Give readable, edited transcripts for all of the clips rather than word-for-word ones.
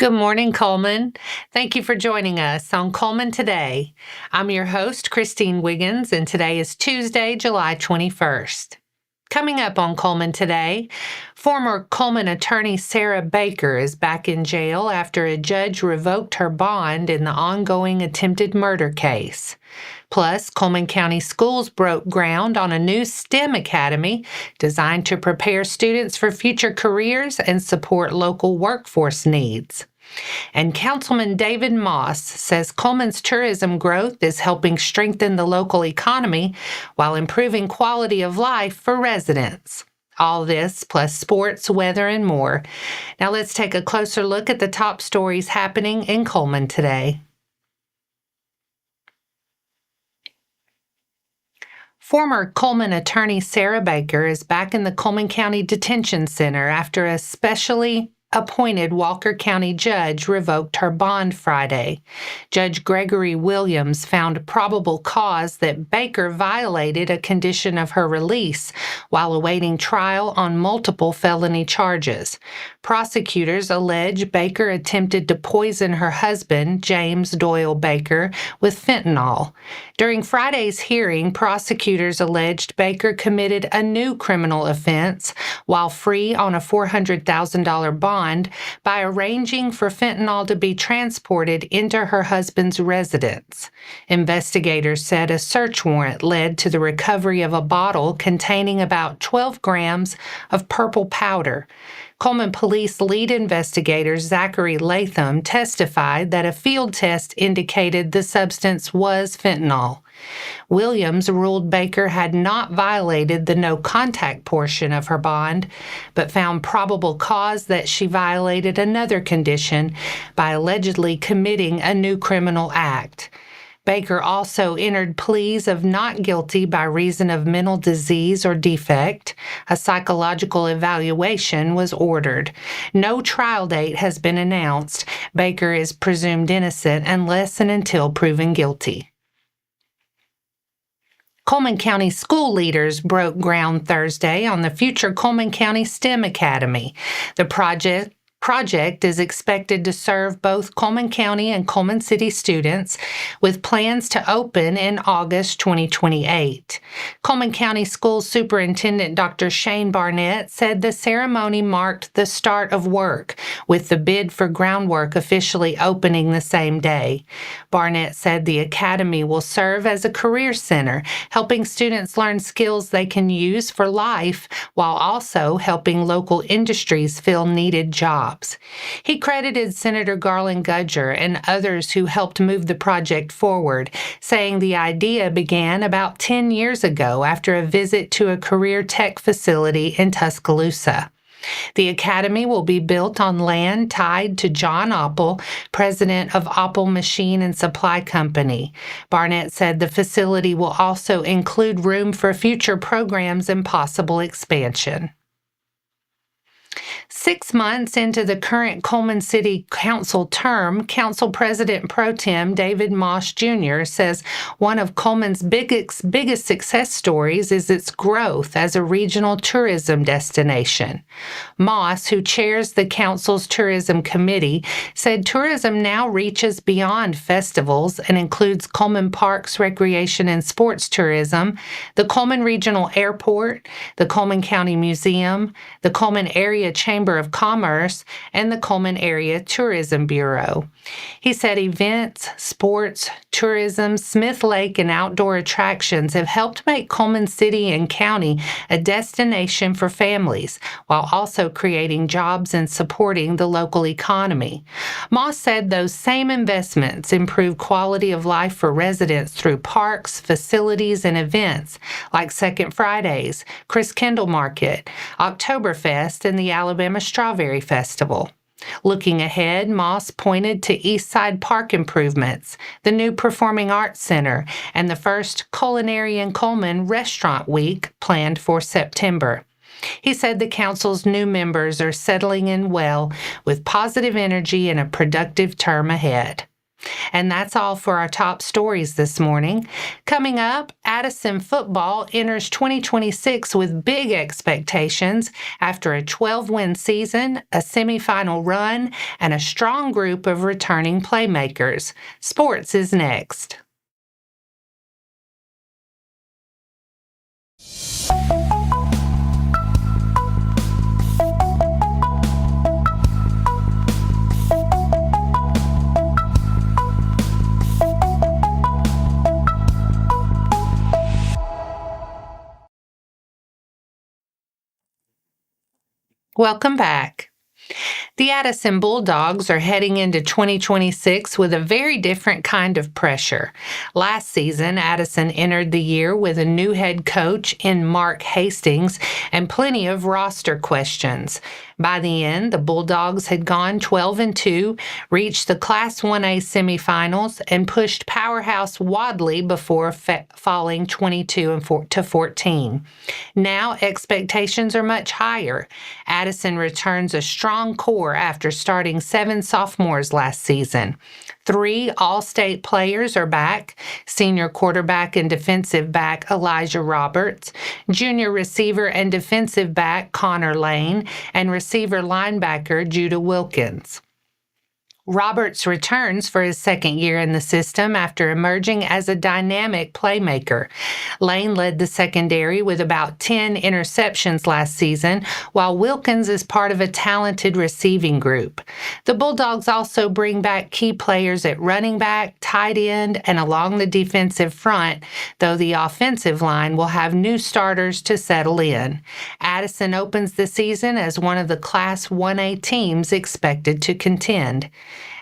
Good morning, Cullman. Thank you for joining us on Cullman Today. I'm your host, Christine Wiggins, and today is Tuesday, July 21st. Coming up on Cullman Today, former Cullman attorney Sara Baker is back in jail after a judge revoked her bond in the ongoing attempted murder case. Plus, Cullman County Schools broke ground on a new STEM academy designed to prepare students for future careers and support local workforce needs. And Councilman David Moss says Cullman's tourism growth is helping strengthen the local economy while improving quality of life for residents. All this, plus sports, weather, and more. Now let's take a closer look at the top stories happening in Cullman today. Former Cullman attorney Sara Baker is back in the Cullman County Detention Center after a specially appointed Walker County judge revoked her bond Friday. Judge Gregory Williams found probable cause that Baker violated a condition of her release while awaiting trial on multiple felony charges. Prosecutors allege Baker attempted to poison her husband, James Doyle Baker, with fentanyl. During Friday's hearing, prosecutors alleged Baker committed a new criminal offense while free on a $400,000 bond by arranging for fentanyl to be transported into her husband's residence. Investigators said a search warrant led to the recovery of a bottle containing about 12 grams of purple powder. Cullman Police lead investigator Zachary Latham testified that a field test indicated the substance was fentanyl. Williams ruled Baker had not violated the no-contact portion of her bond, but found probable cause that she violated another condition by allegedly committing a new criminal act. Baker also entered pleas of not guilty by reason of mental disease or defect. A psychological evaluation was ordered. No trial date has been announced. Baker is presumed innocent unless and until proven guilty. Cullman County school leaders broke ground Thursday on the future Cullman County STEM Academy. The project is expected to serve both Cullman County and Cullman City students, with plans to open in August 2028. Cullman County Schools Superintendent Dr. Shane Barnett said the ceremony marked the start of work, with the bid for groundwork officially opening the same day. Barnett said the academy will serve as a career center, helping students learn skills they can use for life while also helping local industries fill needed jobs. He credited Senator Garland Gudger and others who helped move the project forward, saying the idea began about 10 years ago after a visit to a career tech facility in Tuscaloosa. The academy will be built on land tied to John Oppel, president of Oppel Machine and Supply Company. Barnett said the facility will also include room for future programs and possible expansion. 6 months into the current Cullman City Council term, Council President Pro Tem David Moss Jr. says one of Cullman's biggest success stories is its growth as a regional tourism destination. Moss, who chairs the Council's Tourism Committee, said tourism now reaches beyond festivals and includes Cullman Parks Recreation and Sports Tourism, the Cullman Regional Airport, the Cullman County Museum, the Cullman Area Chamber of Commerce, and the Cullman Area Tourism Bureau. He said events, sports, tourism, Smith Lake, and outdoor attractions have helped make Cullman City and County a destination for families, while also creating jobs and supporting the local economy. Moss said those same investments improve quality of life for residents through parks, facilities, and events like Second Fridays, Chris Kendall Market, Oktoberfest, and the Alabama Strawberry Festival. Looking ahead, Moss pointed to Eastside Park improvements, the new Performing Arts Center, and the first Culinary in Cullman Restaurant Week planned for September. He said the council's new members are settling in well with positive energy and a productive term ahead. And that's all for our top stories this morning. Coming up, Addison football enters 2026 with big expectations after a 12-win season, a semifinal run, and a strong group of returning playmakers. Sports is next. Welcome back. The Addison Bulldogs are heading into 2026 with a very different kind of pressure. Last season, Addison entered the year with a new head coach in Mark Hastings and plenty of roster questions. By the end, the Bulldogs had gone 12-2, reached the Class 1A semifinals, and pushed powerhouse Wadley before falling 22-14. Now, expectations are much higher. Addison returns a strong core after starting 7 sophomores last season. 3 All-State players are back: senior quarterback and defensive back Elijah Roberts, junior receiver and defensive back Connor Lane, and receiver linebacker Judah Wilkins. Roberts returns for his second year in the system after emerging as a dynamic playmaker. Lane led the secondary with about 10 interceptions last season, while Wilkins is part of a talented receiving group. The Bulldogs also bring back key players at running back, tight end, and along the defensive front, though the offensive line will have new starters to settle in. Addison opens the season as one of the Class 1A teams expected to contend.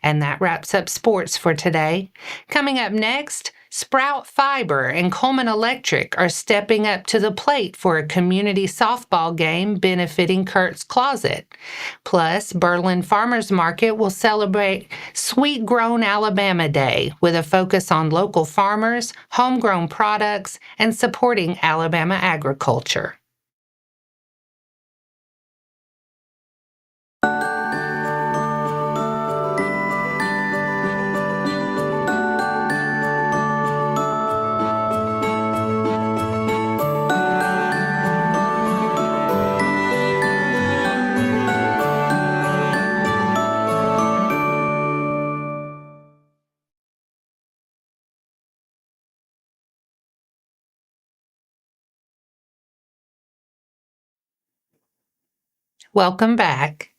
And that wraps up sports for today. Coming up next, Sprout Fiber and Cullman Electric are stepping up to the plate for a community softball game benefiting Curt's Closet. Plus, Berlin Farmers Market will celebrate Sweet Grown Alabama Day with a focus on local farmers, homegrown products, and supporting Alabama agriculture. Welcome back.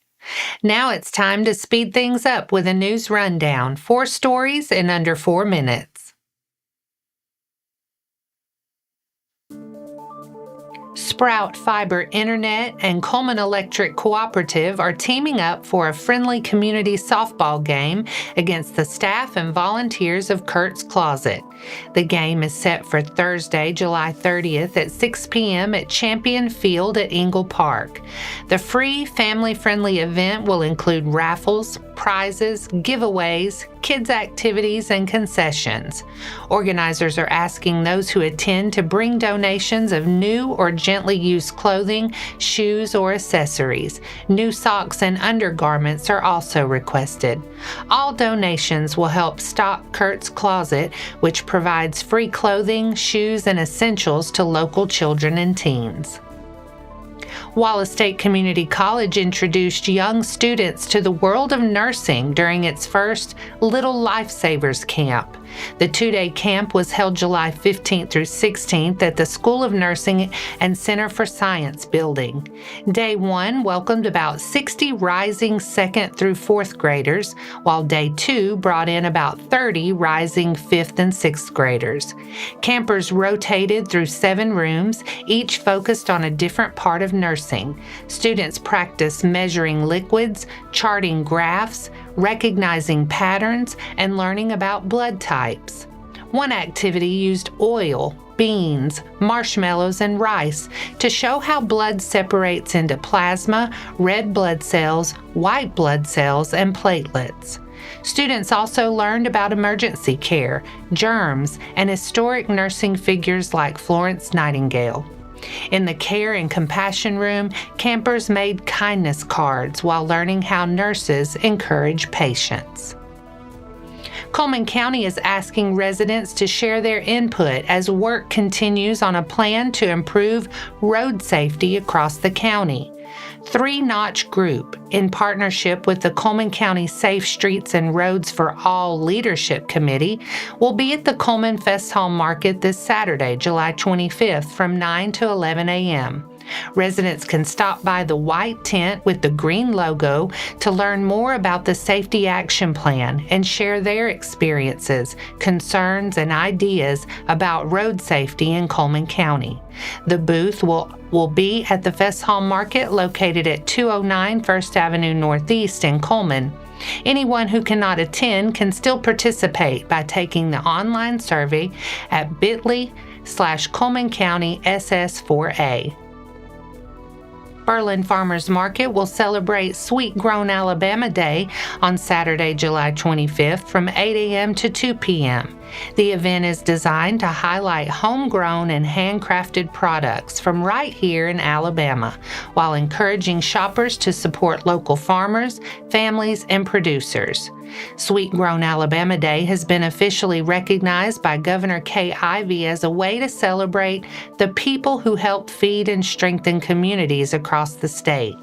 Now it's time to speed things up with a news rundown. 4 stories in under 4 minutes. Sprout Fiber Internet and Cullman Electric Cooperative are teaming up for a friendly community softball game against the staff and volunteers of Curt's Closet. The game is set for Thursday, July 30th at 6 p.m. at Champion Field at Engle Park. The free, family-friendly event will include raffles, prizes, giveaways, kids' activities, and concessions. Organizers are asking those who attend to bring donations of new or gently used clothing, shoes, or accessories. New socks and undergarments are also requested. All donations will help stock Curt's Closet, which provides free clothing, shoes, and essentials to local children and teens. Wallace State Community College introduced young students to the world of nursing during its first Little Lifesavers Camp. The 2-day camp was held July 15th through 16th at the School of Nursing and Center for Science building. Day 1 welcomed about 60 rising 2nd through 4th graders, while Day 2 brought in about 30 rising 5th and 6th graders. Campers rotated through 7 rooms, each focused on a different part of nursing. Students practiced measuring liquids, charting graphs, recognizing patterns, and learning about blood types. One activity used oil, beans, marshmallows, and rice to show how blood separates into plasma, red blood cells, white blood cells, and platelets. Students also learned about emergency care, germs, and historic nursing figures like Florence Nightingale. In the Care and Compassion Room, campers made kindness cards while learning how nurses encourage patients. Cullman County is asking residents to share their input as work continues on a plan to improve road safety across the county. Three Notch Group, in partnership with the Cullman County Safe Streets and Roads for All Leadership Committee, will be at the Cullman Fest Hall Market this Saturday, July 25th from 9 to 11 a.m. Residents can stop by the white tent with the green logo to learn more about the Safety Action Plan and share their experiences, concerns, and ideas about road safety in Cullman County. The booth will be at the Fest Hall Market located at 209 First Avenue Northeast in Cullman. Anyone who cannot attend can still participate by taking the online survey at bit.ly/Cullman County SS4A. Berlin Farmers Market will celebrate Sweet Grown Alabama Day on Saturday, July 25th from 8 a.m. to 2 p.m. The event is designed to highlight homegrown and handcrafted products from right here in Alabama, while encouraging shoppers to support local farmers, families, and producers. Sweet Grown Alabama Day has been officially recognized by Governor Kay Ivey as a way to celebrate the people who help feed and strengthen communities across the state.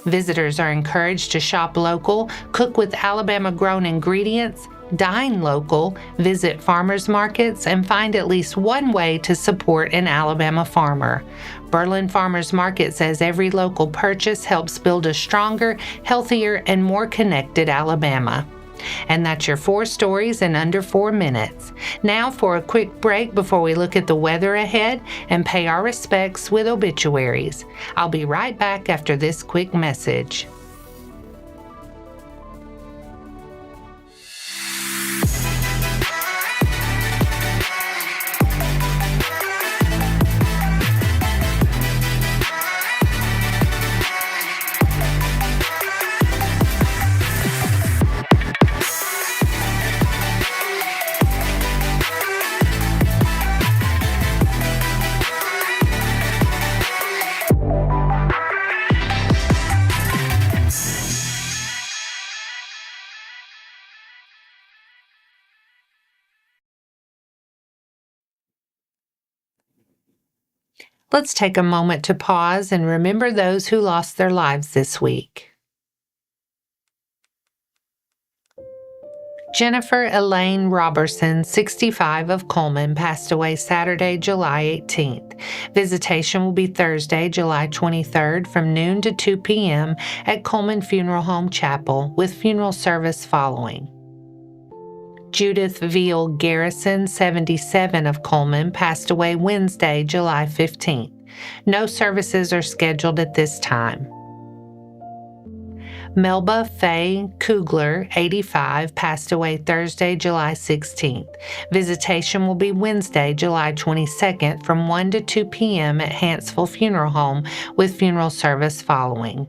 Visitors are encouraged to shop local, cook with Alabama-grown ingredients, dine local, visit farmers markets, and find at least one way to support an Alabama farmer. Berlin Farmers Market says every local purchase helps build a stronger, healthier, and more connected Alabama. And that's your 4 stories in under 4 minutes. Now for a quick break before we look at the weather ahead and pay our respects with obituaries. I'll be right back after this quick message. Let's take a moment to pause and remember those who lost their lives this week. Jennifer Elaine Robertson, 65, of Cullman, passed away Saturday, July 18th. Visitation will be Thursday, July 23rd from noon to 2 p.m. at Cullman Funeral Home Chapel, with funeral service following. Judith Veal Garrison, 77, of Cullman, passed away Wednesday, July 15th. No services are scheduled at this time. Melba Faye Kugler, 85, passed away Thursday, July 16th. Visitation will be Wednesday, July 22nd from 1 to 2 p.m. at Hansville Funeral Home, with funeral service following.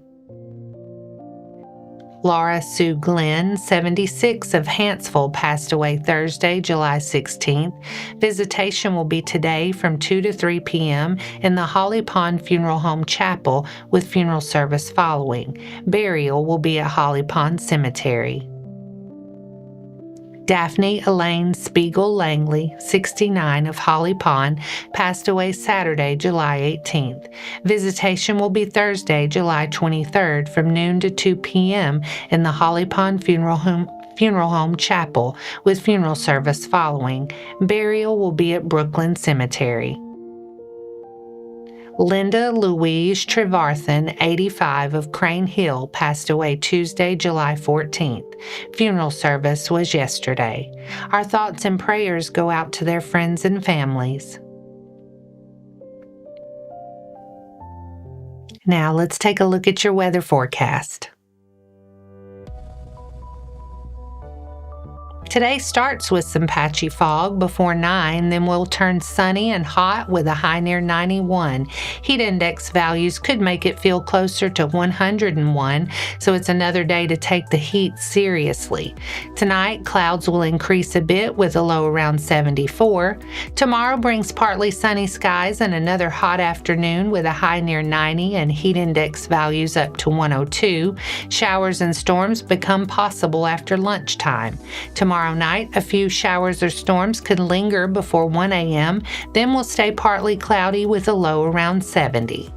Laura Sue Glenn, 76, of Hansville, passed away Thursday, July 16th. Visitation will be today from 2 to 3 p.m. in the Holly Pond Funeral Home Chapel, with funeral service following. Burial will be at Holly Pond Cemetery. Daphne Elaine Spiegel Langley, 69, of Holly Pond, passed away Saturday, July 18th. Visitation will be Thursday, July 23rd from noon to 2 p.m. in the Holly Pond Funeral Home Chapel, with funeral service following. Burial will be at Brooklyn Cemetery. Linda Louise Trevarthen, 85, of Crane Hill, passed away Tuesday, July 14th. Funeral service was yesterday. Our thoughts and prayers go out to their friends and families. Now let's take a look at your weather forecast. Today starts with some patchy fog before 9, then will turn sunny and hot with a high near 91. Heat index values could make it feel closer to 101, so it's another day to take the heat seriously. Tonight, clouds will increase a bit with a low around 74. Tomorrow brings partly sunny skies and another hot afternoon with a high near 90 and heat index values up to 102. Showers and storms become possible after lunchtime. Tomorrow Tomorrow night, a few showers or storms could linger before 1 a.m., then will stay partly cloudy with a low around 70.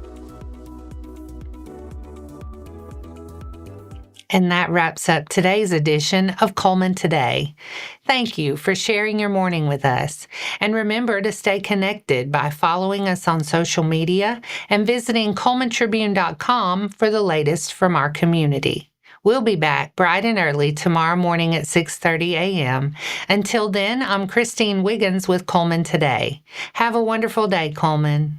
And that wraps up today's edition of Cullman Today. Thank you for sharing your morning with us. And remember to stay connected by following us on social media and visiting CullmanTribune.com for the latest from our community. We'll be back bright and early tomorrow morning at 6:30 a.m. Until then, I'm Christine Wiggins with Cullman Today. Have a wonderful day, Cullman.